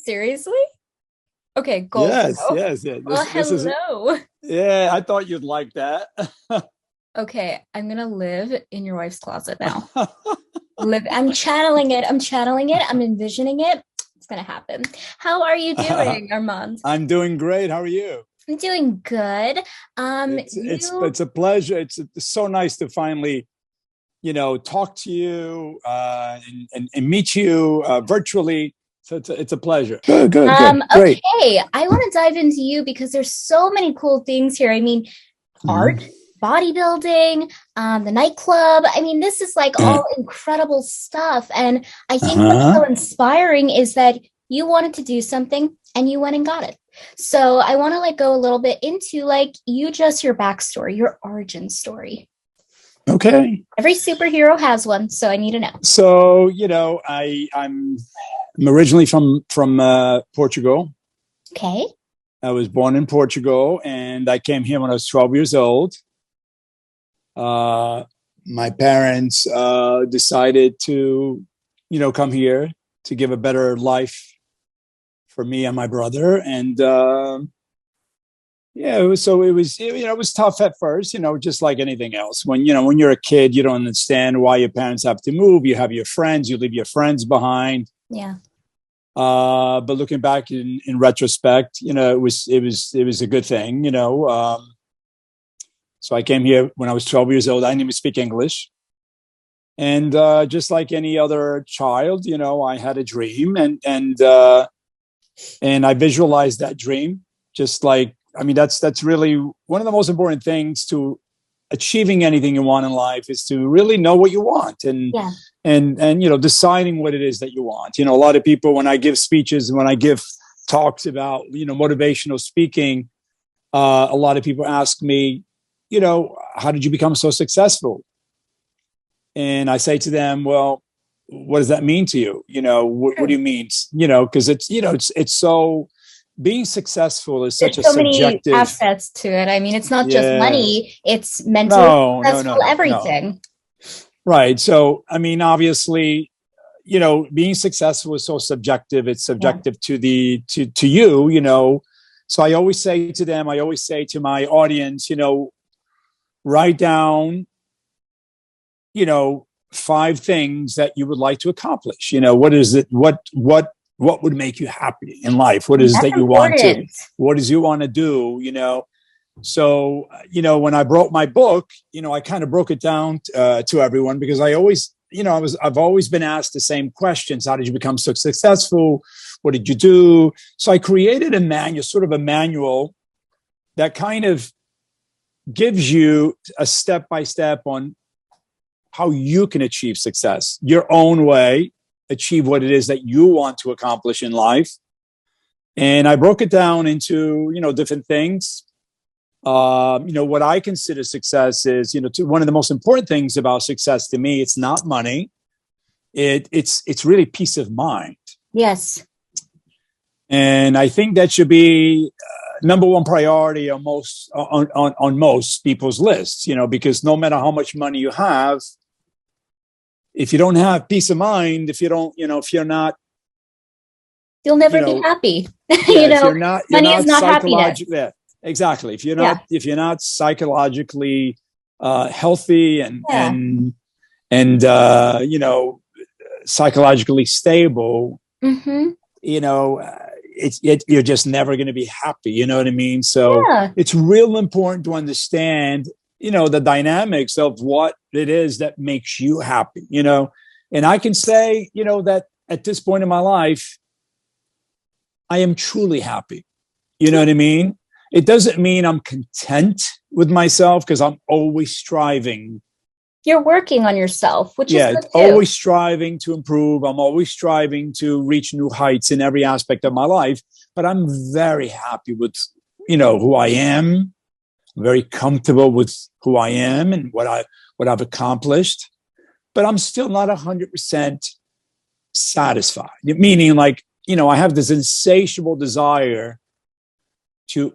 Seriously? Okay, goals. Yes, yes, yeah. Well, This is hello. yeah, I thought you'd like that. Okay, I'm gonna live in your wife's closet now. Live. I'm channeling it. I'm channeling it. I'm envisioning it. It's gonna happen. How are you doing, Armand? I'm doing great. How are you? I'm doing good. It's a pleasure. It's so nice to finally, talk to you and meet you virtually. So it's a pleasure. Good, good, good. Great. Okay, I want to dive into you because there's so many cool things here. I mean, art, Mhm. bodybuilding, the nightclub. I mean, this is like all incredible stuff. And I think what's Uh-huh. so inspiring is that you wanted to do something and you went and got it. So I want to like go a little bit into like your backstory, your origin story. Okay. Every superhero has one, so I need to know. So, I'm originally from Portugal. Okay. I was born in Portugal, and I came here when I was 12 years old. Uh, my parents decided to, come here to give a better life for me and my brother. And yeah, it was tough at first, just like anything else. When you're a kid, you don't understand why your parents have to move. You have your friends, you leave your friends behind. Yeah. But looking back in retrospect, it was a good thing. So I came here when I was 12 years old. I didn't even speak English. And just like any other child, I had a dream, and I visualized that dream. Just like, I mean, that's really one of the most important things to achieving anything you want in life, is to really know what you want, and Yeah. deciding what it is that you want. A lot of people, when I give speeches and when I give talks about motivational speaking, a lot of people ask me, how did you become so successful? And I say to them, well, what does that mean to you? What do you mean? Because it's so, being successful is such There's a so many subjective. assets to it. I mean, it's not just Yeah. money, it's mentally No, no, no, successful, no, no. everything. Right. So, I mean, obviously, being successful is so subjective. It's Yeah. subjective to you. So I always say to them, I always say to my audience, write down, 5 things that you would like to accomplish. What is it? What would make you happy in life? What is That's that you want to? important. What is you want to do? So when I wrote my book, I kind of broke it down to everyone, because I always, I've always been asked the same questions. How did you become so successful? What did you do? So I created a manual, sort of a manual, that kind of gives you a step by step on how you can achieve success your own way, achieve what it is that you want to accomplish in life. And I broke it down into, different things. What I consider success is, one of the most important things about success to me, it's not money. It's really peace of mind. Yes. And I think that should be number one priority on most people's lists, because no matter how much money you have, if you don't have peace of mind, if you don't, if you're not, You'll never be happy. yeah, if you're Money is not not happiness. psychologically, yeah, exactly. Yeah. If you're not psychologically healthy and Yeah. psychologically stable, Mm-hmm. you know, you're just never going to be happy. You know what I mean? So Yeah. it's real important to understand, the dynamics of what it is that makes you happy, and I can say, that at this point in my life, I am truly happy. You know what I mean? It doesn't mean I'm content with myself, because I'm always striving. You're working on yourself, which is good too. Always striving to improve. I'm always striving to reach new heights in every aspect of my life. But I'm very happy with, who I am. I'm very comfortable with who I am and what I've accomplished. But I'm still not 100% satisfied. Meaning, like, I have this insatiable desire to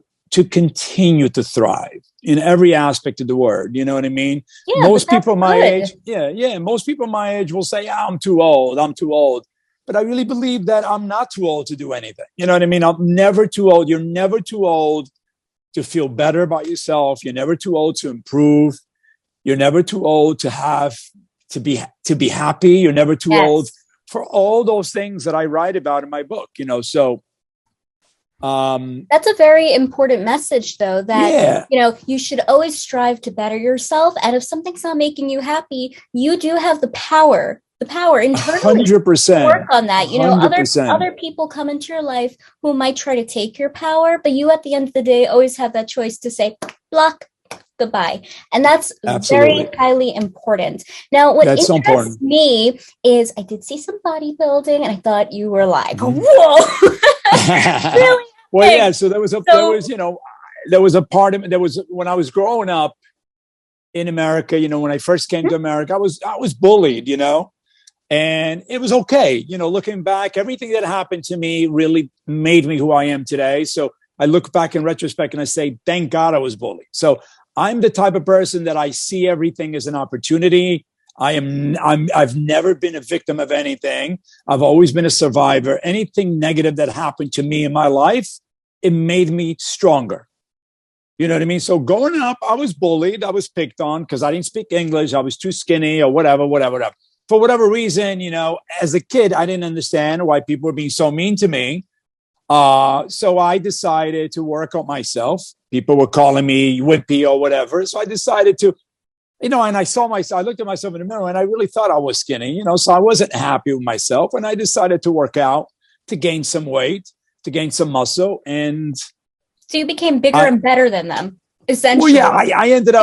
continue to thrive in every aspect of the word. You know what I mean? Yeah, Most people my good. age, yeah. Most people my age will say, I'm too old. I'm too old. but I really believe that I'm not too old to do anything. You know what I mean? I'm never too old. You're never too old to feel better about yourself. You're never too old to improve. You're never too old to be happy. You're never too old for all those things that I write about in my book, you know. So that's a very important message, though, that you know, you should always strive to better yourself, and if something's not making you happy, you do have the power internally 100% to work on that. You know, 100%. other people come into your life who might try to take your power, but you at the end of the day always have that choice to say block, goodbye. And that's very highly important. Now, what interests me is I did see some bodybuilding and I thought you were like, whoa. Really? Well, yeah. So there was a part of it. There was, when I was growing up in America, you know, when I first came to America, I was bullied, you know, and it was okay. You know, looking back, everything that happened to me really made me who I am today. So I look back in retrospect and I say, thank God I was bullied. So I'm the type of person that I see everything as an opportunity. I've never been a victim of anything. I've always been a survivor. Anything negative that happened to me in my life, it made me stronger. You know what I mean? So growing up, I was bullied. I was picked on because I didn't speak English. I was too skinny or whatever. For whatever reason, you know, as a kid, I didn't understand why people were being so mean to me. So I decided to work on myself. People were calling me wimpy or whatever. So I decided to, you know, and I looked at myself in the mirror and I really thought I was skinny, you know, so I wasn't happy with myself. And I decided to work out, to gain some weight, to gain some muscle. And so you became bigger and better than them, essentially. Well, yeah, I ended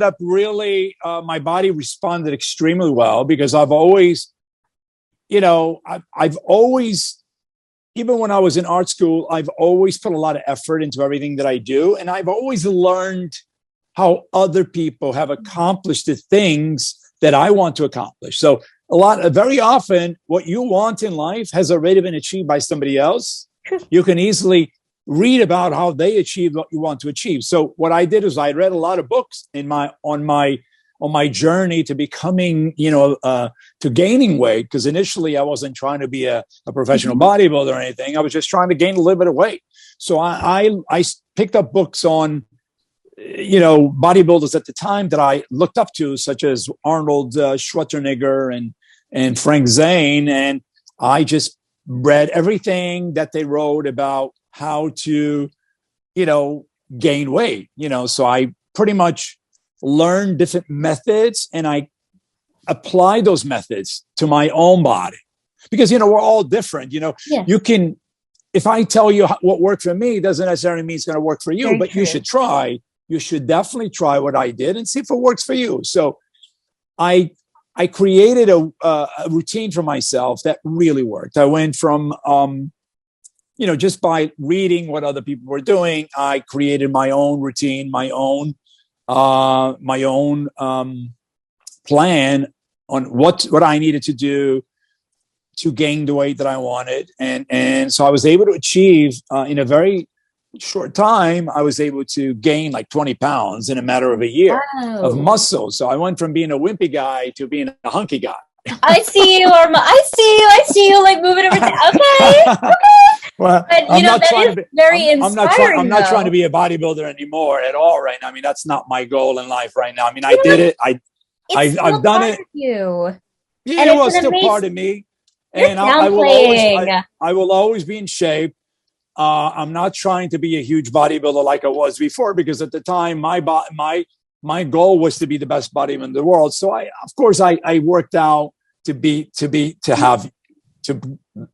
up really, my body responded extremely well because I've always, you know, I've always, even when I was in art school, I've always put a lot of effort into everything that I do. And I've always learned how other people have accomplished the things that I want to accomplish. So very often what you want in life has already been achieved by somebody else. You can easily read about how they achieved what you want to achieve. So what I did is I read a lot of books on my journey to becoming, you know, to gaining weight. Because initially I wasn't trying to be a professional bodybuilder or anything. I was just trying to gain a little bit of weight. So I picked up books on, you know, bodybuilders at the time that I looked up to, such as Arnold Schwarzenegger and Frank Zane. And I just read everything that they wrote about how to, you know, gain weight, you know. So I pretty much learn different methods and I apply those methods to my own body because, you know, we're all different. You know, you can, if I tell you what worked for me, doesn't necessarily mean it's going to work for you, Very but true. You should try. You should definitely try what I did and see if it works for you. So I created a routine for myself that really worked. I went from, you know, just by reading what other people were doing, I created my own routine, my own plan on what I needed to do to gain the weight that I wanted. And so I was able to achieve in a very short time, I was able to gain like 20 pounds in a matter of a year of muscle. So I went from being a wimpy guy to being a hunky guy. I see you, Armand. I see you like moving over there. Okay. Well, but you know, that is very inspiring. I'm not trying to be a bodybuilder anymore at all right now. I mean, that's not my goal in life right now. I mean, I did it. I've done it. You. Yeah, it was still part of me. And I will always be in shape. I'm not trying to be a huge bodybuilder like I was before, because at the time my goal was to be the best bodybuilder in the world. So I worked out to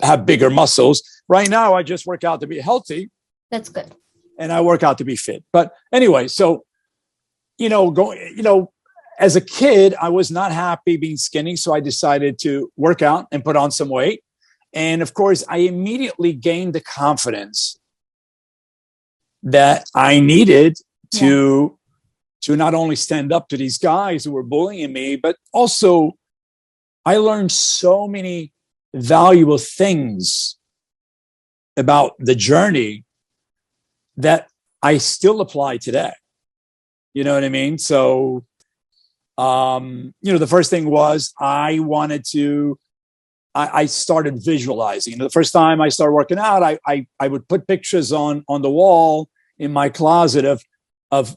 have bigger muscles. Right now, I just work out to be healthy. That's good. And I work out to be fit. But anyway, so, as a kid, I was not happy being skinny. So I decided to work out and put on some weight. And of course, I immediately gained the confidence that I needed to not only stand up to these guys who were bullying me, but also I learned so many valuable things about the journey that I still apply today. You know what I mean? So, the first thing was I wanted to I started visualizing. The first time I started working out, I would put pictures on the wall in my closet of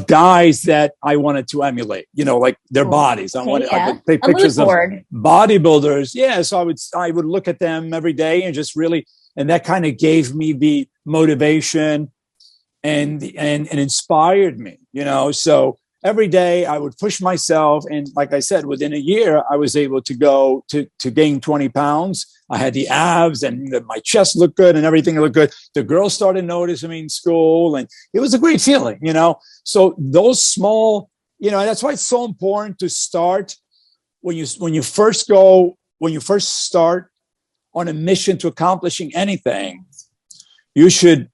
guys that I wanted to emulate, like their bodies. I would take pictures of bodybuilders. Yeah. So I would look at them every day and just really, and that kind of gave me the motivation and inspired me, so every day I would push myself. And like I said, within a year, I was able to go to gain 20 pounds. I had the abs and my chest looked good and everything looked good. The girls started noticing me in school and it was a great feeling, So those small, that's why it's so important to start when you first start on a mission to accomplishing anything. You should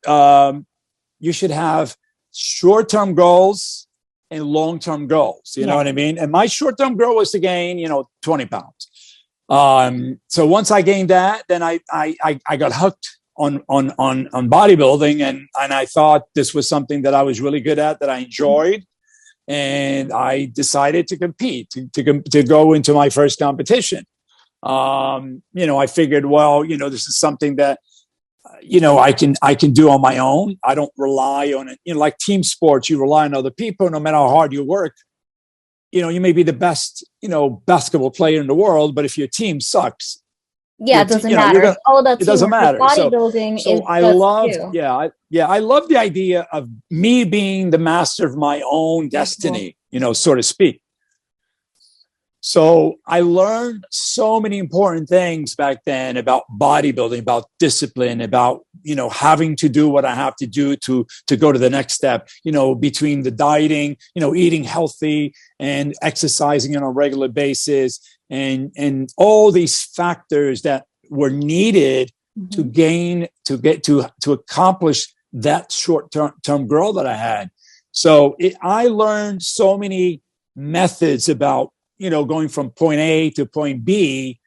have short-term goals and long-term goals. You know what I mean? And my short-term goal was to gain, 20 pounds. So once I gained that, then I got hooked on bodybuilding, and I thought this was something that I was really good at, that I enjoyed, and I decided to compete, to go into my first competition. I figured, well, this is something that I can do on my own. I don't rely on it. Like team sports, you rely on other people. No matter how hard you work, you may be the best, basketball player in the world, but if your team sucks, it doesn't matter. It doesn't matter. Bodybuilding so I love, I love the idea of me being the master of my own destiny, so to speak. So I learned so many important things back then about bodybuilding, about discipline, about, having to do what I have to do to go to the next step, between the dieting, eating healthy and exercising on a regular basis, and all these factors that were needed to accomplish that short-term goal that I had. So I learned so many methods about, going from point A to point B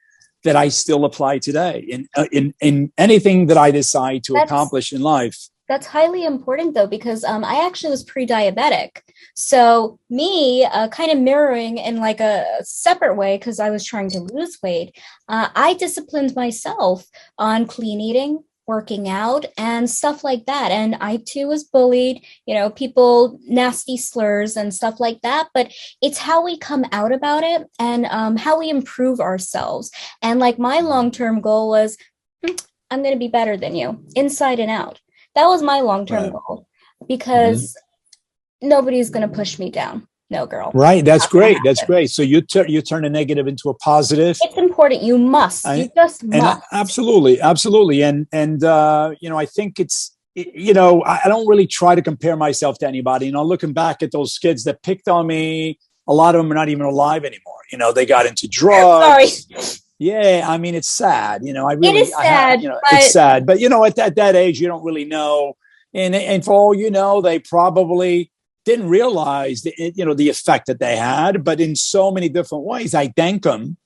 that I still apply today in anything that I decide to accomplish in life. That's highly important, though, because I actually was pre-diabetic. So me kind of mirroring in like a separate way, because I was trying to lose weight, I disciplined myself on clean eating, working out, and stuff like that. And I too was bullied, people, nasty slurs and stuff like that. But it's how we come out about it and how we improve ourselves. And like my long-term goal was, I'm going to be better than you, inside and out. That was my long-term goal, because nobody's going to push me down. No, girl. Right. That's great. That's great. So you turn a negative into a positive. It's important. You must. You just must. Absolutely. Absolutely. And I think I don't really try to compare myself to anybody. Looking back at those kids that picked on me, a lot of them are not even alive anymore. They got into drugs. Sorry. Yeah. I mean, it's sad. It is sad. It's sad. But, at that age, you don't really know. And for all you know, they probably didn't realize the effect that they had, but in so many different ways. I thank them.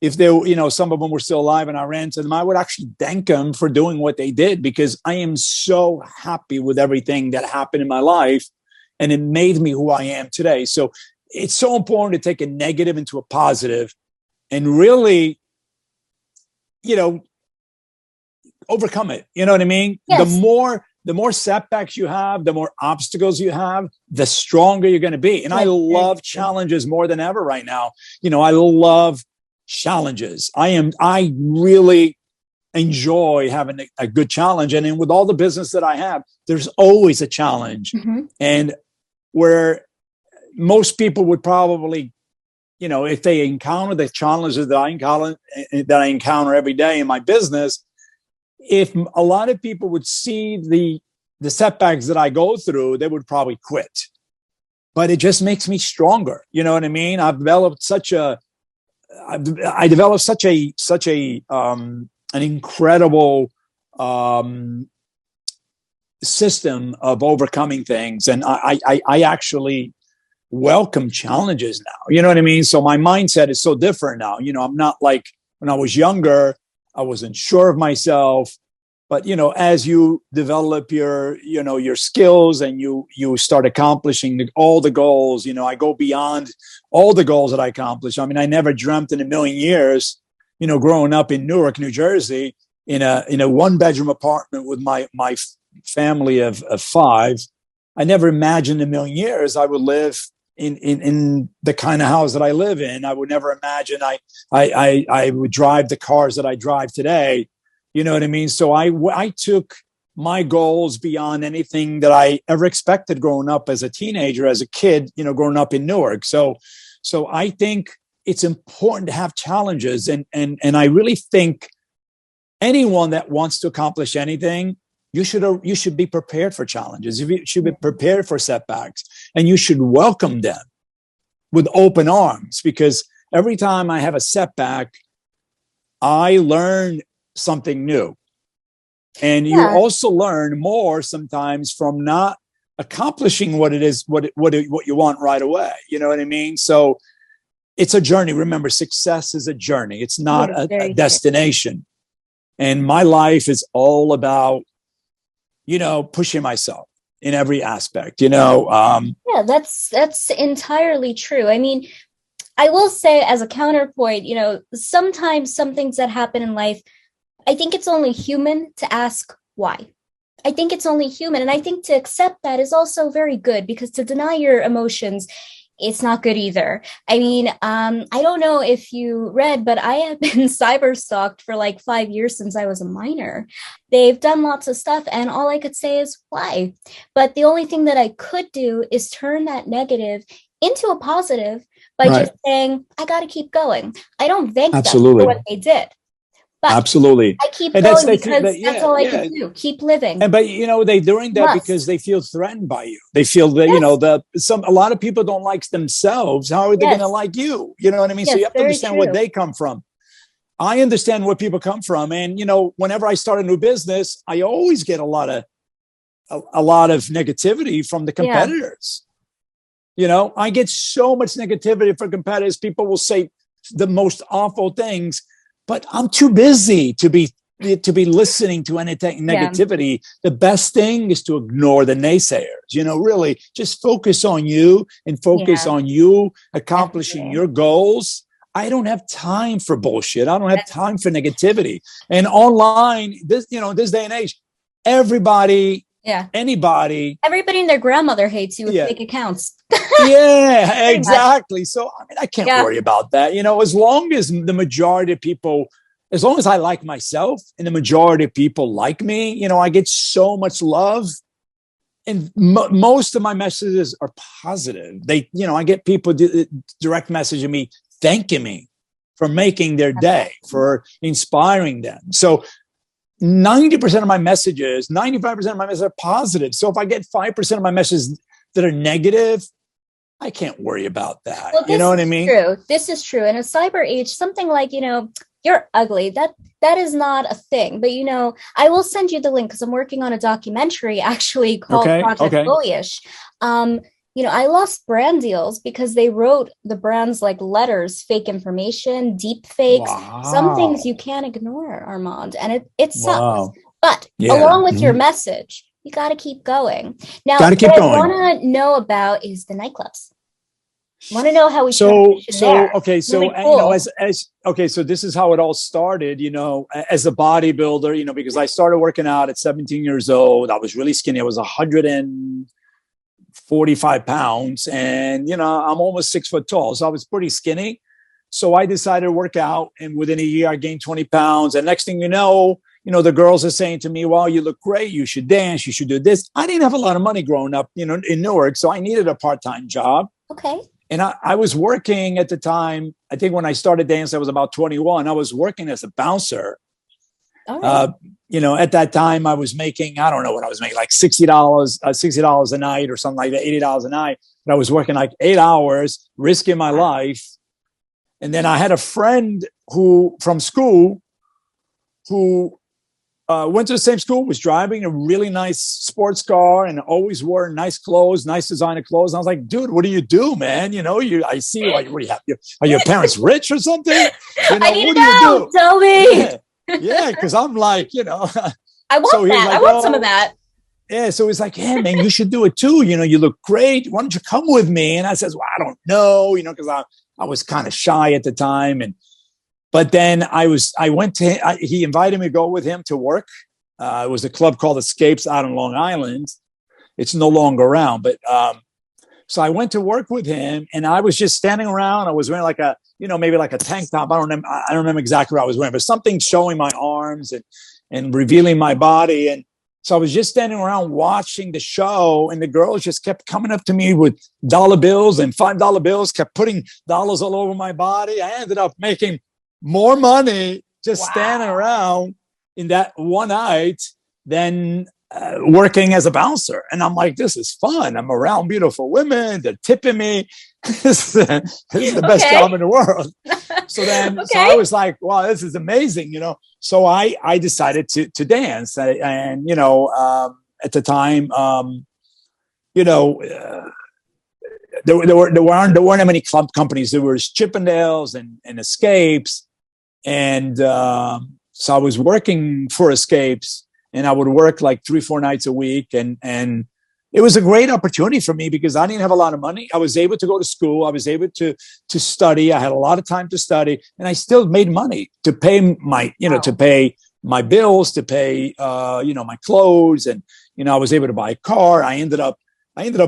If they, some of them were still alive and I ran to them, I would actually thank them for doing what they did, because I am so happy with everything that happened in my life, and it made me who I am today. So it's so important to take a negative into a positive and really, overcome it. You know what I mean? Yes. The more setbacks you have, the more obstacles you have, the stronger you're going to be. And I love challenges more than ever right now. I love challenges. I really enjoy having a good challenge. And with all the business that I have, there's always a challenge. And where most people would probably, if they encounter the challenges that I encounter every day in my business, if a lot of people would see the setbacks that I go through, they would probably quit. But it just makes me stronger. You know what I mean? I developed such an incredible system of overcoming things, and I actually welcome challenges now. You know what I mean? So my mindset is so different now. I'm not like when I was younger. I wasn't sure of myself. But, as you develop your skills and you start accomplishing all the goals, I go beyond all the goals that I accomplished. I mean, I never dreamt in a million years, growing up in Newark, New Jersey, in a 1-bedroom apartment with my family of 5. I never imagined in a million years I would live in the kind of house that I live in. I would never imagine I would drive the cars that I drive today. You know what I mean? So I took my goals beyond anything that I ever expected growing up as a teenager, as a kid, growing up in Newark. So I think it's important to have challenges. And I really think anyone that wants to accomplish anything, you should be prepared for challenges. You should be prepared for setbacks, and you should welcome them with open arms, because every time I have a setback, I learn something new. And you also learn more sometimes from not accomplishing what it is, what you want right away. You know what I mean? So it's a journey. Remember, success is a journey. It's not a destination. And my life is all about, pushing myself in every aspect, Yeah, that's entirely true. I mean, I will say as a counterpoint, sometimes some things that happen in life, I think it's only human to ask why. I think it's only human. And I think to accept that is also very good, because to deny your emotions, it's not good either. I mean, I don't know if you read, but I have been cyber stalked for like 5 years since I was a minor. They've done lots of stuff, and all I could say is why. But the only thing that I could do is turn that negative into a positive by just saying, I got to keep going. I don't thank them for what they did. But absolutely, I keep going because that's all I can do. Keep living. But they're doing that because they feel threatened by you. They feel that a lot of people don't like themselves. How are they going to like you? You know what I mean? So you have to understand where they come from. I understand where people come from, and whenever I start a new business, I always get a lot of negativity from the competitors. I get so much negativity from competitors. People will say the most awful things. But I'm too busy to be listening to any negativity. Yeah. The best thing is to ignore the naysayers. Really just focus on you and focus on you accomplishing your goals. I don't have time for bullshit. I don't have time for negativity. And online, this day and age, everybody and their grandmother hates you with fake accounts. Yeah, exactly. So I can't worry about that. As long as the majority of people, as long as I like myself and the majority of people like me, I get so much love, and most of my messages are positive. I get people direct messaging me, thanking me for making their day, for inspiring them. So 90% of my messages, 95% of my messages are positive. So if I get 5% of my messages that are negative, I can't worry about that. Well, you know what I mean? True. This is true. In a cyber age, something like, you're ugly, that is not a thing. But, I will send you the link because I'm working on a documentary actually called Project Boyish. I lost brand deals because they wrote the brands like letters, fake information, deep fakes, some things you can't ignore, Armand. And it sucks. Wow. But along with your message, you got to keep going. Now, what I want to know about is the nightclubs. I want to know how we so this is how it all started, as a bodybuilder, because I started working out at 17 years old. I was really skinny. I was 145 pounds, and I'm almost 6 foot tall, so I was pretty skinny. So I decided to work out, and within a year I gained 20 pounds. And next thing the girls are saying to me, well, you look great, you should dance, you should do this. I didn't have a lot of money growing up, in Newark, so I needed a part-time job. Okay. And I was working at the time. I think when I started dancing, I was about 21. I was working as a bouncer. All right. At that time I was making, I don't know what I was making, like $60 a night or something like that, $80 a night. But I was working like 8 hours, risking my life. And then I had a friend from school who went to the same school, was driving a really nice sports car and always wore nice clothes, nice designer clothes. And I was like, dude, what do you do, man? I see you. What do you have? Are your parents rich or something? I need to know. Tell me. Yeah, because I'm like, I want that. Like, I want some of that. Yeah. So he's like, yeah, man, you should do it too. You know, you look great. Why don't you come with me? And I says, well, I don't know, you know, because I was kind of shy at the time. But then he invited me to go with him to work. It was a club called Escapes out on Long Island. It's no longer around, but so I went to work with him, and I was just standing around. I was wearing like maybe like a tank top. I don't remember exactly what I was wearing, but something showing my arms and revealing my body. And so I was just standing around watching the show, and the girls just kept coming up to me with dollar bills and $5 bills, kept putting dollars all over my body. I ended up making more money just standing around in that one night than working as a bouncer. And I'm like, this is fun. I'm around beautiful women. They're tipping me. This is the best job in the world. So then so I was like, wow, this is amazing, you know. So I decided to dance. And you know, at the time, you know, there weren't many club companies. There was Chippendales and Escapes. And so I was working for Escapes, and I would work like 3-4 nights a week. And it was a great opportunity for me because I didn't have a lot of money. I was able to go to school. I was able to study. I had a lot of time to study, and I still made money to pay my, you know, to pay my bills, to pay, you know, my clothes. And, you know, I was able to buy a car. I ended up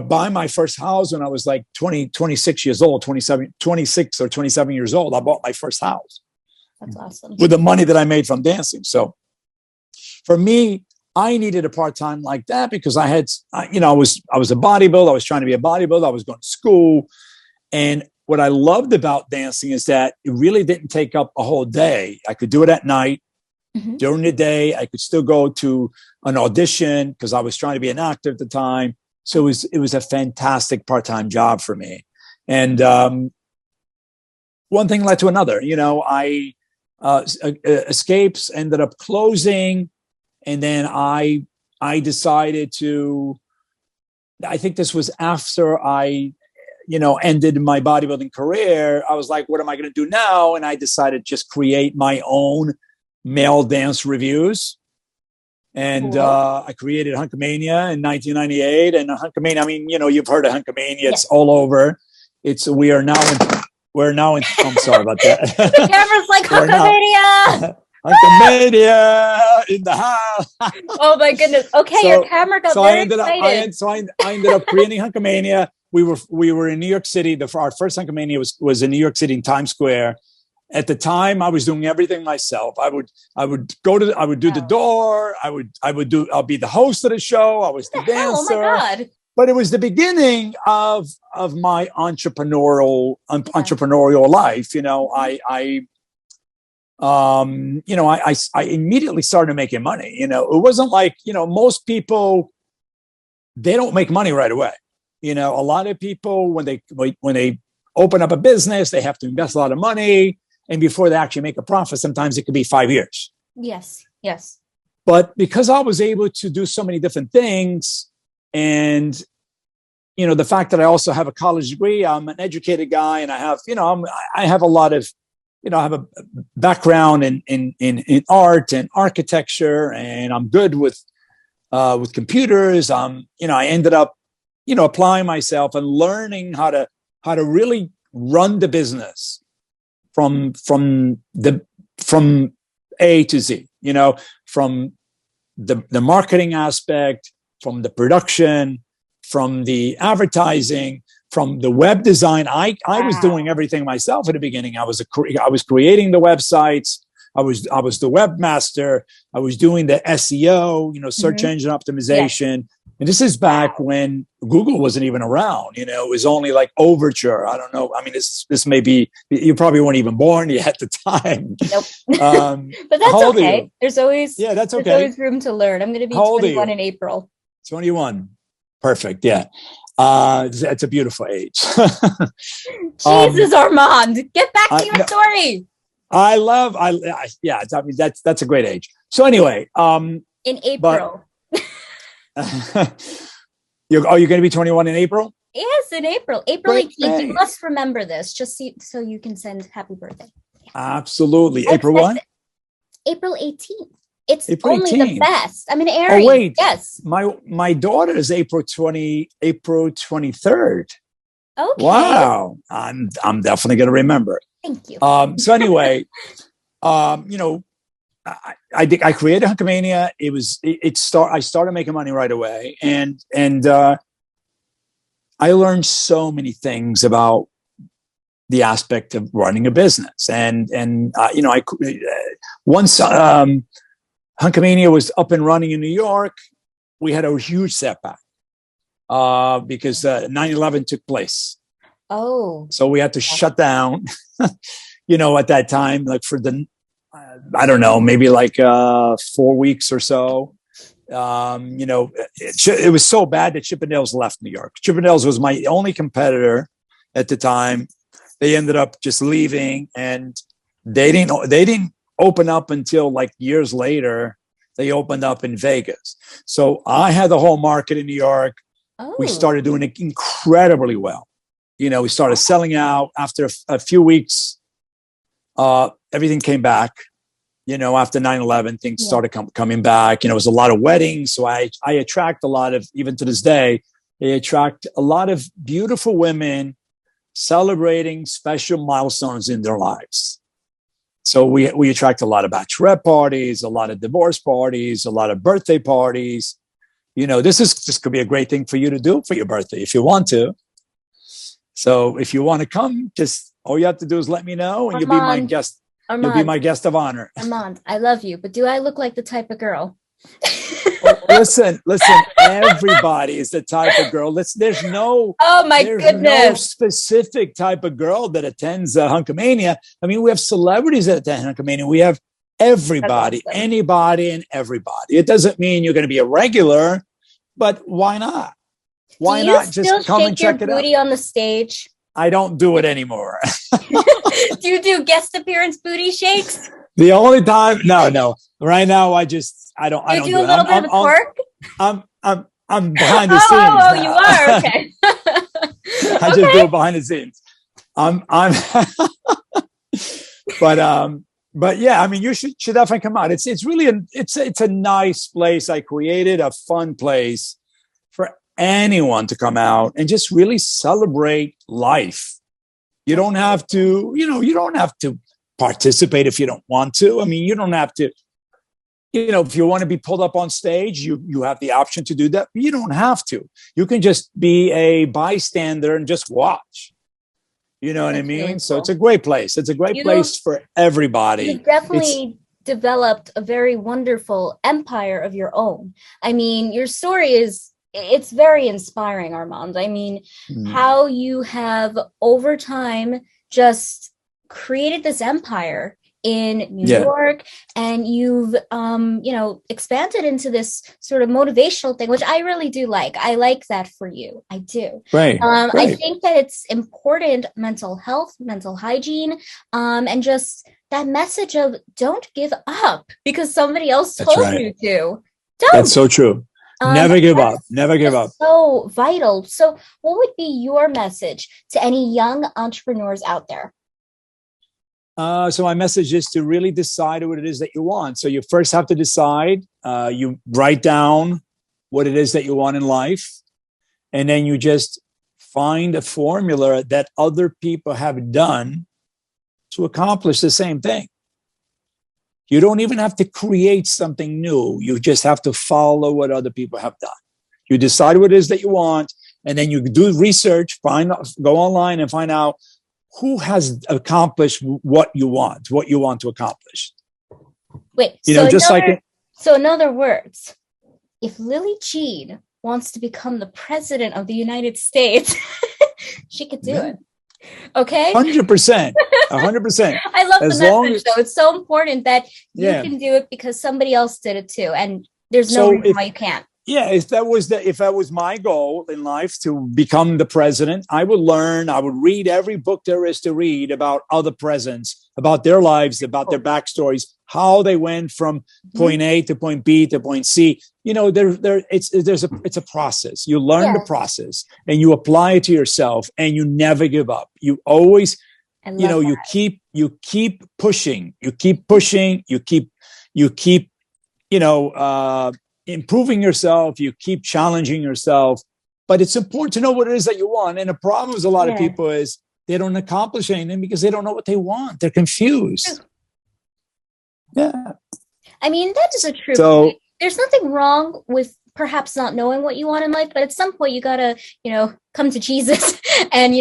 buying my first house when I was like 26 years old, 26 or 27 years old. I bought my first house. That's awesome. With the money that I made from dancing. So for me, I needed a part-time like that because I had, you know, I was a bodybuilder. I was trying to be a bodybuilder. I was going to school. And what I loved about dancing is that it really didn't take up a whole day. I could do it at night. Mm-hmm. During the day, I could still go to an audition because I was trying to be an actor at the time. So it was a fantastic part-time job for me. And one thing led to another. You know, Escapes ended up closing, and then I decided to. I think this was after I, you know, ended my bodybuilding career. I was like, what am I going to do now? And I decided to just create my own male dance reviews. And I created Hunk-O-Mania in 1998. And Hunk-O-Mania, I mean, you know, you've heard of Hunk-O-Mania. It's all over. We're now in. I'm sorry about that. The camera's like Hunk-O-Mania. Hunk-O-Mania in the house. Oh my goodness. Okay, your camera got very excited. I ended up creating Hunk-O-Mania. We were in New York City. Our first Hunk-O-Mania was in New York City in Times Square. At the time, I was doing everything myself. I would do the door. I'll be the host of the show. I was the dancer. Oh my God. But it was the beginning of my entrepreneurial life. You know, I immediately started making money. You know, it wasn't like, you know, most people, they don't make money right away. You know, a lot of people, when they open up a business, they have to invest a lot of money. And before they actually make a profit, sometimes it could be 5 years. Yes. But because I was able to do so many different things, and, you know, the fact that I also have a college degree, I'm an educated guy, and I have, you know, I have a lot of, you know, I have a background in art and architecture, and I'm good with computers. You know, I ended up, you know, applying myself and learning how to really run the business from A to Z, you know, from the marketing aspect, from the production, from the advertising, from the web design. I was doing everything myself at the beginning. I was creating the websites. I was the webmaster. I was doing the SEO, you know, search engine optimization. Yes. And this is back when Google wasn't even around. You know, it was only like Overture. I don't know. I mean, this may be, you probably weren't even born yet at the time. Nope. But that's okay. There's always that's okay. There's always room to learn. I'm going to be 21 in April. 21. Perfect. Yeah. That's a beautiful age. Jesus, Armand, get back to your story. I mean, that's a great age. So anyway, in April. Are you going to be 21 in April? Yes, in April. April 18th. You must remember this, just so you can send happy birthday. Yeah. Absolutely. April what? April 18th. It's April only 18th. the best. I mean, Aries. Oh, wait. Yes. My daughter is April 23rd. Okay. Wow. I'm definitely going to remember. Thank you. So anyway, you know, I created Hunk-O-Mania. I started making money right away, and I learned so many things about the aspect of running a business. And you know, once Hunk-O-Mania was up and running in New York, we had a huge setback because 9/11 took place. Oh, so we had to shut down. You know, at that time, like for the I don't know, maybe like 4 weeks or so. You know, it was so bad that Chippendales left New York. Chippendales was my only competitor at the time. They ended up just leaving, and they didn't open up until like years later. They opened up in Vegas. So I had the whole market in New York. Oh. We started doing it incredibly well. You know, we started selling out after a few weeks. Everything came back. You know, after 9/11, things started coming back. You know, it was a lot of weddings. So I attract a lot of, even to this day, I attract a lot of beautiful women celebrating special milestones in their lives. So we attract a lot of bachelorette parties, a lot of divorce parties, a lot of birthday parties. You know, this could be a great thing for you to do for your birthday if you want to. So if you want to come, just all you have to do is let me know, and Armand, you'll be my guest. Armand, you'll be my guest of honor. Armand, I love you, but do I look like the type of girl? Listen, everybody is the type of girl. There's no no specific type of girl that attends Hunk-O-Mania. I mean, we have celebrities that attend Hunk-O-Mania. We have everybody, awesome. Anybody and everybody. It doesn't mean you're going to be a regular, but why not? Why not just come and check it out? Do you still shake your booty on the stage? I don't do it anymore. Do you do guest appearance booty shakes? The only time, no. Right now, I don't. I don't do a little bit of twerk. I'm behind the scenes. Oh, you are okay. I just do it behind the scenes. But yeah, I mean, you should definitely come out. It's really it's a nice place I created, a fun place for anyone to come out and just really celebrate life. You don't have to, you don't have to participate if you don't want to. I mean, you don't have to, if you want to be pulled up on stage, you have the option to do that. But you don't have to. You can just be a bystander and just watch. You know what I mean? Really cool. So it's a great place. It's a great place for everybody. You definitely developed a very wonderful empire of your own. I mean, your story it's very inspiring, Armand. I mean, how you have over time just created this empire in New York, and you've expanded into this sort of motivational thing, which I really do like. I like that for you. I do. Right. I think that it's important, mental health, mental hygiene, and just that message of don't give up because somebody else told you to. Don't. That's so true. Never give up. Never give up. So vital. So what would be your message to any young entrepreneurs out there? So my message is to really decide what it is that you want. So you first have to decide, you write down what it is that you want in life, and then you just find a formula that other people have done to accomplish the same thing. You don't even have to create something new. You just have to follow what other people have done. You decide what it is that you want, and then you do research, go online and find out who has accomplished what you want to accomplish. Wait, so in other words, if Lillee Jean wants to become the president of the United States, she could do it. Okay? 100%. 100%. I love the message, though. It's so important that you can do it because somebody else did it too. And there's no reason why you can't. Yeah, if that was my goal in life to become the president, I would read every book there is to read about other presidents, about their lives, about their backstories, how they went from point A to point B to point C. It's a process. You learn the process and you apply it to yourself, and you never give up. You always, you keep pushing. You keep pushing. You keep improving yourself. You keep challenging yourself, but it's important to know what it is that you want. And the problem with a lot of people is they don't accomplish anything because they don't know what they want. They're confused. Yeah. I mean, that is a true point. There's nothing wrong with perhaps not knowing what you want in life, but at some point you gotta, come to Jesus and,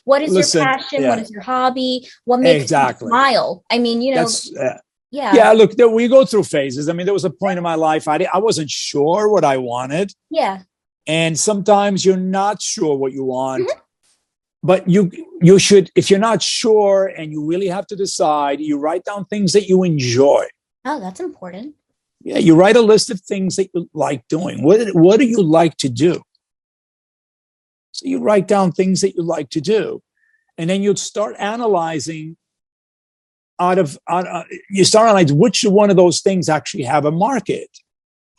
what is your passion? What is your hobby? What makes you smile? I mean, Yeah, look, we go through phases. I mean, there was a point in my life I wasn't sure what I wanted. Yeah. And sometimes you're not sure what you want. But you should, if you're not sure and you really have to decide, you write down things that you enjoy. Oh, that's important. Yeah, you write a list of things that you like doing. What do you like to do? So you write down things that you like to do. And then you'll start analyzing you start analyzing which one of those things actually have a market.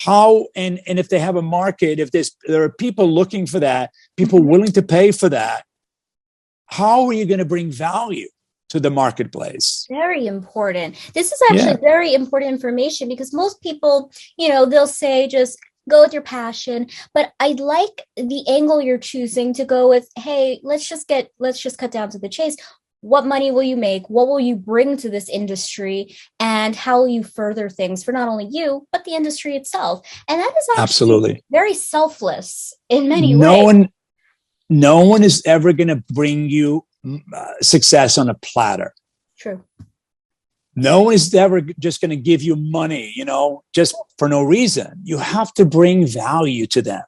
How, and if they have a market, if there are people looking for that, people willing to pay for that, how are you going to bring value to the marketplace? Very important. This is actually very important information because most people, they'll say just go with your passion, but I like the angle you're choosing to go with. Hey, let's just cut down to the chase. What money will you make? What will you bring to this industry? And how will you further things for not only you, but the industry itself? And that is actually absolutely very selfless in many ways. No one is ever going to bring you success on a platter. True. No one is ever just going to give you money, just for no reason. You have to bring value to them.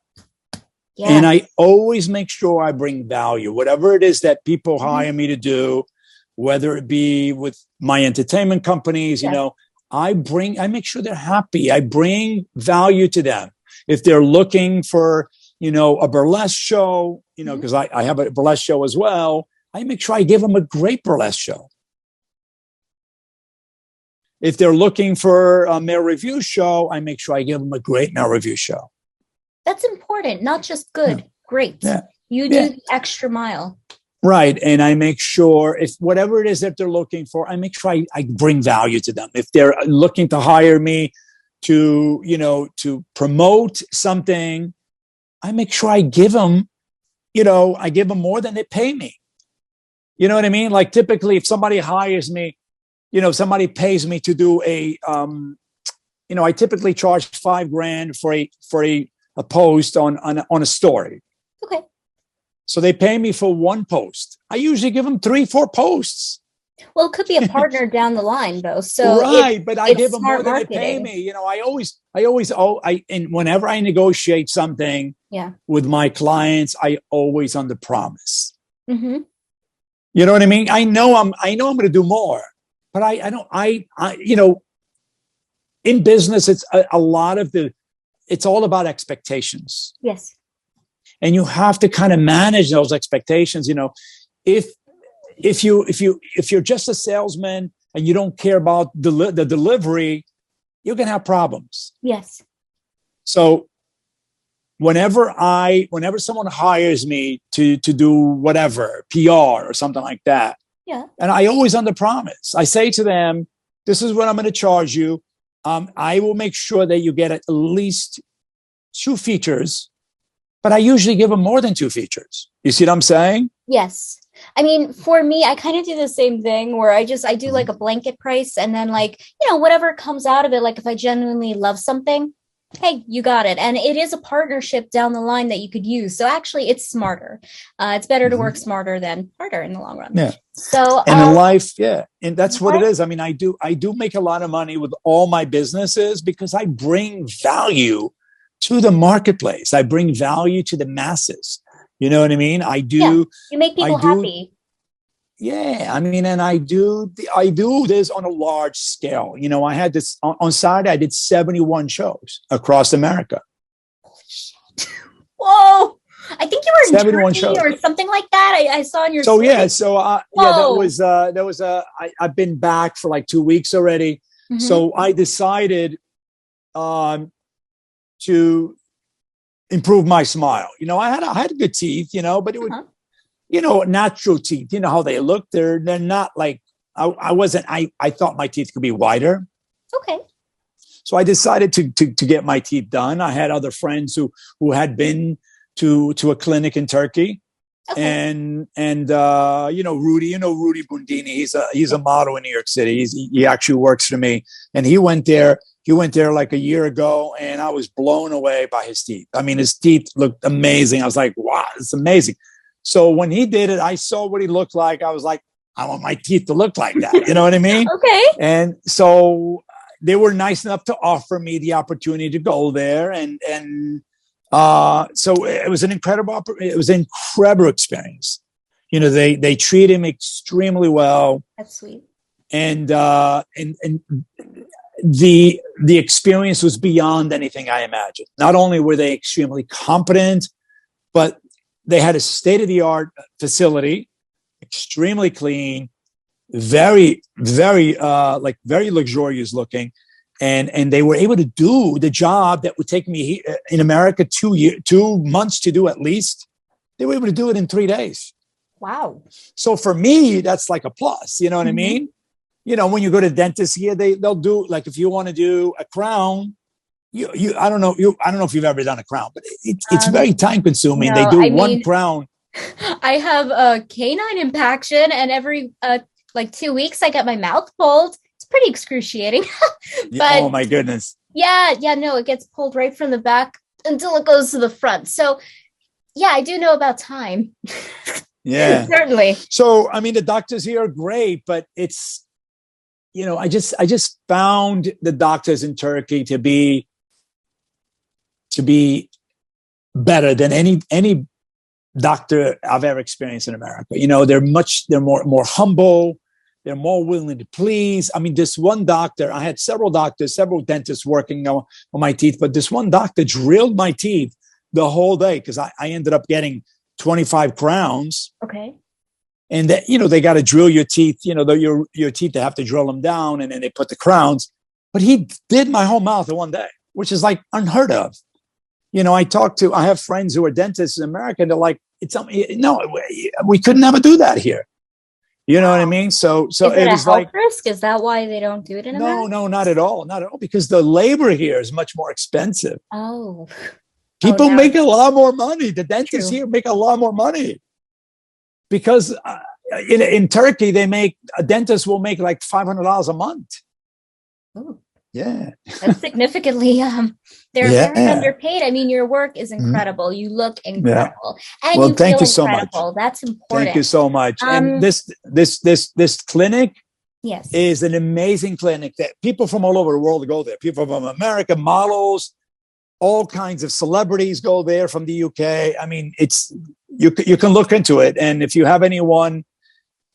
Yeah. And I always make sure I bring value, whatever it is that people hire me to do, whether it be with my entertainment companies, I make sure they're happy. I bring value to them. If they're looking for, a burlesque show, because I have a burlesque show as well, I make sure I give them a great burlesque show. If they're looking for a male review show, I make sure I give them a great male review show. That's important, not just good, great. Yeah. You do the extra mile. Right. And I make sure if whatever it is that they're looking for, I make sure I bring value to them. If they're looking to hire me to promote something, I make sure I give them, more than they pay me. You know what I mean? Like typically if somebody hires me, somebody pays me to do I typically charge $5,000 for a post on a story. Okay. So they pay me for one post. I usually give them 3-4 posts. Well, it could be a partner down the line though. So but I give them more than they pay me. And whenever I negotiate something with my clients, I always under promise. Mm-hmm. You know what I mean? I know I'm going to do more, but in business, it's a lot of it's all about expectations. Yes. And you have to kind of manage those expectations. If you're just a salesman and you don't care about the delivery, you're going to have problems. Yes. So whenever someone hires me to do whatever, PR or something like that, and I always under promise, I say to them, this is what I'm going to charge you. I will make sure that you get at least 2 features, but I usually give them more than 2 features. You see what I'm saying? Yes. I mean, for me, I kind of do the same thing where I do like a blanket price and then whatever comes out of it, like if I genuinely love something, hey, you got it. And it is a partnership down the line that you could use. So actually it's smarter. It's better to work smarter than harder in the long run. Yeah. So and in life, and that's what it is. I mean, I do make a lot of money with all my businesses because I bring value to the marketplace. I bring value to the masses. You know what I mean? I do. Yeah, you make people happy. Yeah, I mean, and I do this on a large scale. I had this on Saturday. I did 71 shows across America. Holy shit! Whoa! I think you were in 71 shows or something like that. I saw in your. So story. That was I've been back for like 2 weeks already. Mm-hmm. So I decided to improve my smile. I had good teeth. But it would. Natural teeth, how they look. They're not like, I thought my teeth could be whiter. Okay. So I decided to get my teeth done. I had other friends who had been to a clinic in Turkey. Okay. And Rudy, Rudy Bundini, he's a model in New York City. He actually works for me, and he went there like a year ago, and I was blown away by his teeth. I mean, his teeth looked amazing. I was like, wow, it's amazing. So when he did it, I saw what he looked like. I was like, I want my teeth to look like that. You know what I mean? Okay. And so they were nice enough to offer me the opportunity to go there, and so it was an incredible experience. They treat him extremely well. That's sweet. And the experience was beyond anything I imagined. Not only were they extremely competent, but they had a state-of-the-art facility, extremely clean, very, very, very luxurious looking. And they were able to do the job that would take me in America 2 months to do at least. They were able to do it in 3 days. Wow. So for me, that's like a plus. You know what I mean? When you go to dentists here, they'll do, like, if you want to do a crown, I don't know if you've ever done a crown, but it's very time consuming. No, they do one crown. I have a canine impaction, and every 2 weeks I get my mouth pulled. Pretty excruciating. But oh my goodness. Yeah, no, it gets pulled right from the back until it goes to the front. So yeah, I do know about time. Yeah. Certainly. So I mean, the doctors here are great, but it's, I just found the doctors in Turkey to be better than any doctor I've ever experienced in America. They're more humble. They're more willing to please. I mean, this one doctor, I had several dentists working on my teeth, but this one doctor drilled my teeth the whole day because I ended up getting 25 crowns. Okay. And that, they got to drill your teeth, your teeth, they have to drill them down, and then they put the crowns. But he did my whole mouth in one day, which is like unheard of. I have friends who are dentists in America, and they're like, no, we could never do that here. You know what I mean? So is it a health risk? Is that why they don't do it in America? No, not at all. Not at all. Because the labor here is much more expensive. Oh. People make a lot more money. The dentists here make a lot more money. Because in Turkey, a dentist will make like $500 a month. Ooh. Yeah. That's significantly, they're very underpaid. I mean, your work is incredible. You look incredible. Yeah. And you thank feel you so incredible. much. That's important. Thank you so much. And this clinic yes, is an amazing clinic that people from all over the world go there. People from America, models, all kinds of celebrities go there from the UK. I mean, you can look into it. And if you have anyone,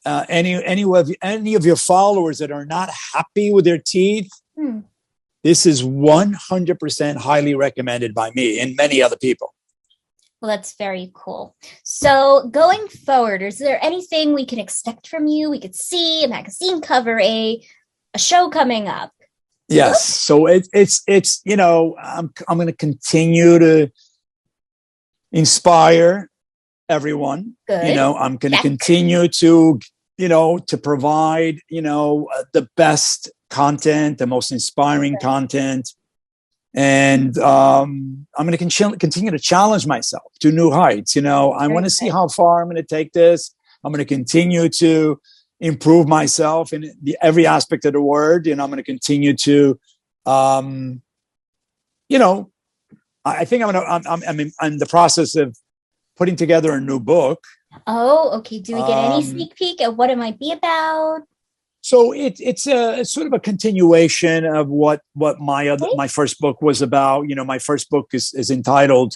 any of your followers that are not happy with their teeth, this is 100% highly recommended by me and many other people. Well, that's very cool. So going forward, is there anything we can expect from you? We could see a magazine cover, a show coming up. Yes. So it's I'm going to continue to inspire everyone. Good. I'm going to continue to provide, the best content, the most inspiring content. And I'm going to continue to challenge myself to new heights. I want to see how far I'm going to take this. I'm going to continue to improve myself in every aspect of the word. I'm going to continue to, I think I'm in the process of putting together a new book. Oh, okay. Do we get any sneak peek at what it might be about? So it's sort of a continuation of what my first book was about. My first book is entitled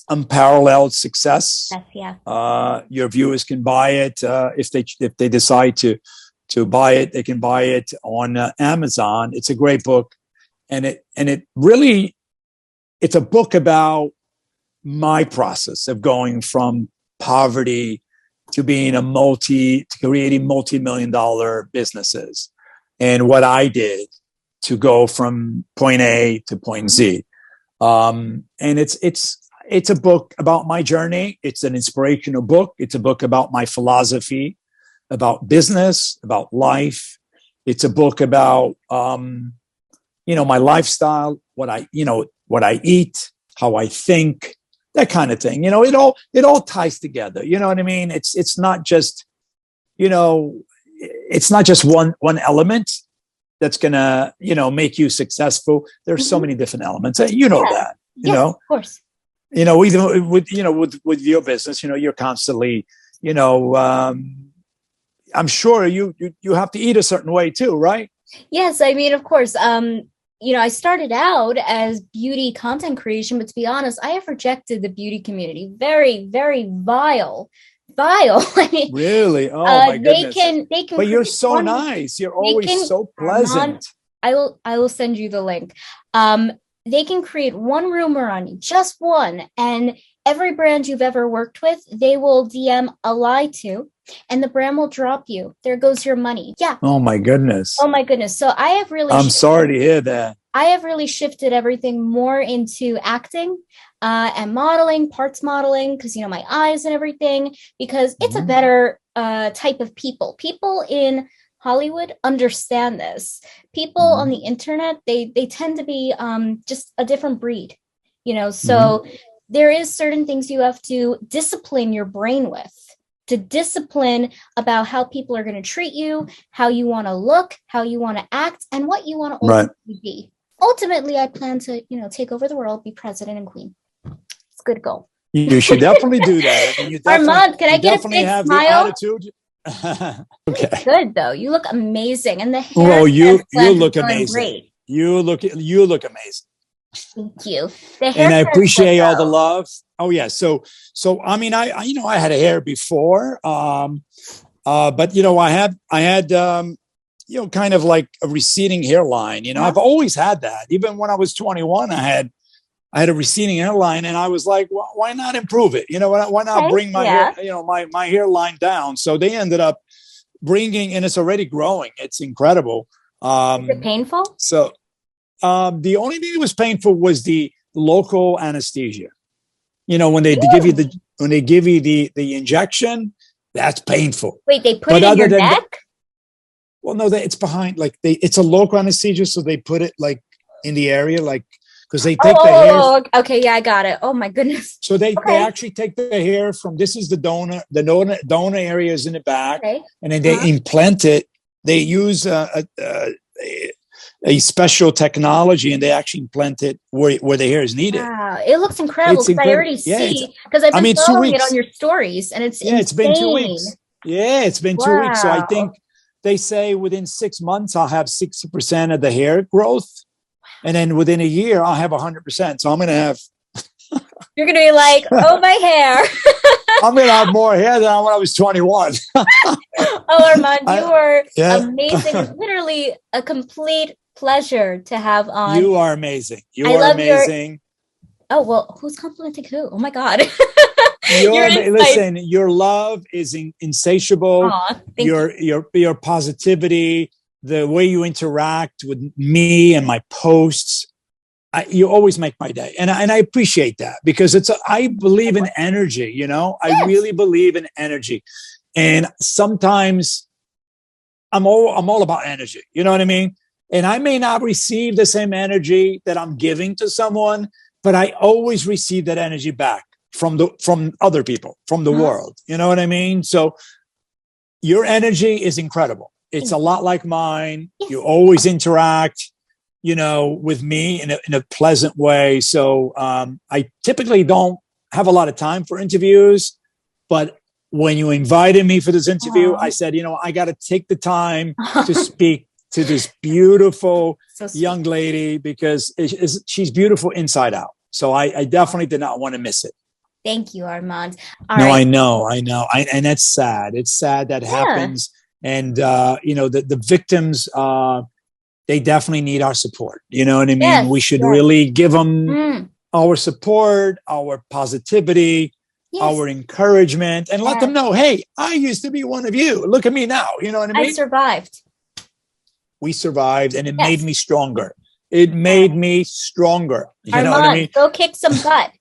Unparalleled Success. Yes, yeah. Your viewers can buy it if they decide to buy it. They can buy it on Amazon. It's a great book, and it really, it's a book about my process of going from poverty to being to creating multi-million-dollar businesses, and what I did to go from point A to point Z. And it's a book about my journey. It's an inspirational book. It's a book about my philosophy, about business, about life, It's a book about, my lifestyle, what I eat, how I think, that kind of thing. It all ties together. You know what I mean? It's not just, it's not just one element that's gonna, make you successful. There's so many different elements. That, of course. Even with your business, you're constantly, I'm sure you have to eat a certain way too, right? Yes. I mean, of course, I started out as beauty content creation, but to be honest, I have rejected the beauty community. Very, very vile. I mean, really? Oh my goodness. They can. But you're so nice. You're always so pleasant. I will send you the link. They can create one rumor on you, just one, and every brand you've ever worked with, they will DM a lie to, and the brand will drop you. There goes your money. Yeah. Oh my goodness. So I'm sorry to hear that. I have really shifted everything more into acting and modeling, parts modeling, because, my eyes and everything, because it's a better type of people. People in Hollywood understand this. People on the internet, they tend to be just a different breed, so there is certain things you have to discipline your brain with, to discipline about how people are going to treat you, how you want to look, how you want to act, and what you want to ultimately be. Ultimately, I plan to, take over the world, be president and queen. It's a good goal. You should definitely do that. I mean, Armand, can I get a big have smile? The attitude. Okay. Good though. You look amazing, and the hair. Well, you look amazing. Great. You look amazing. Thank you. And I appreciate all the love. Oh yeah. So I mean, I had a hair before, but I had kind of like a receding hairline. I've always had that. Even when I was 21, I had a receding hairline, and I was like, well, why not improve it? Why not bring my hair, my hairline down? So they ended up bringing, and it's already growing. It's incredible. Is it painful? So the only thing that was painful was the local anesthesia. When they give you the injection, that's painful. Wait, they put it in your neck? Well, no, it's behind, it's a local anesthesia, so they put it like in the area, because they take the hair. Oh, okay, yeah, I got it. Oh my goodness. So they actually take the hair from, this is the donor area is in the back, and then they implant it. They use a special technology, and they actually implant it where the hair is needed. Wow, it looks incredible. I already see, because I've been following it on your stories, and it's insane. It's been 2 weeks. Yeah, it's been 2 weeks. So I think they say within 6 months I'll have 60% of the hair growth, and then within a year I'll have 100%. So I'm going to have. You're going to be like, oh, my hair. I'm going to have more hair than when I was 21. Oh, Armand, you are amazing. It's literally a complete pleasure to have on. You are amazing. You are amazing. Oh, well, who's complimenting who? Oh my God. Listen, your love is insatiable. Your positivity, the way you interact with me and my posts, you always make my day. And I appreciate that, because I believe in energy, I really believe in energy. And sometimes I'm all about energy. You know what I mean? And I may not receive the same energy that I'm giving to someone, but I always receive that energy back from other people, from the world. You know what I mean? So your energy is incredible. It's a lot like mine. You always interact, with me in a pleasant way. So I typically don't have a lot of time for interviews, but when you invited me for this interview, I said, I got to take the time to speak to this beautiful young lady, because she's beautiful inside out. So I definitely did not want to miss it. Thank you, Armand. I know. And that's sad. It's sad that happens. And, the victims, they definitely need our support. You know what I mean? Yes, we should really give them our support, our positivity, our encouragement, and let them know, hey, I used to be one of you. Look at me now. You know what I mean? I survived. We survived, and it made me stronger. It made me stronger. You Armand, know what I mean? Go kick some butt.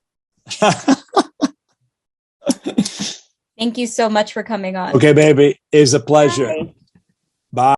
Thank you so much for coming on. Okay, baby. It's a pleasure. Bye. Bye.